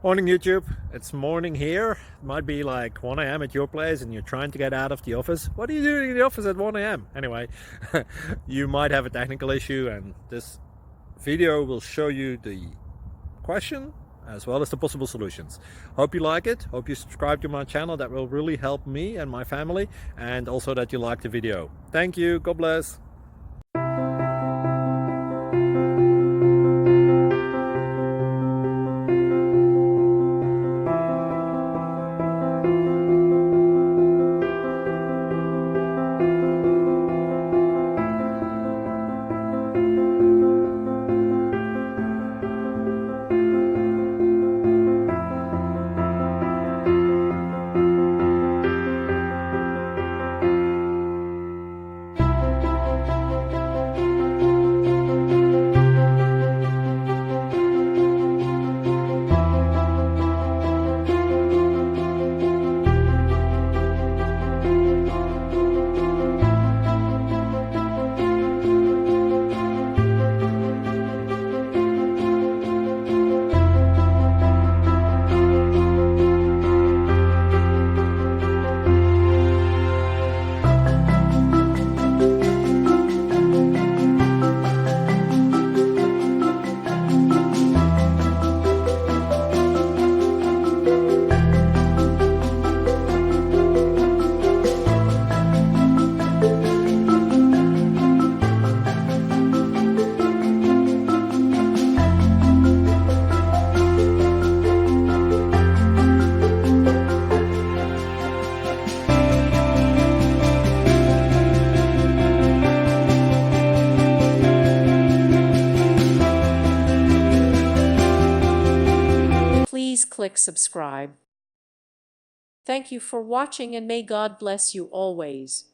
Morning YouTube, it's morning here. It might be like 1 a.m. at your place and you're trying to get out of the office. What are you doing in the office at 1 a.m.? Anyway, you might have a technical issue and this video will show you the question as well as the possible solutions. Hope you like it, hope you subscribe to my channel. That will really help me and my family, and also that you like the video. Thank you, God bless. Please click subscribe. Thank you for watching and may God bless you always.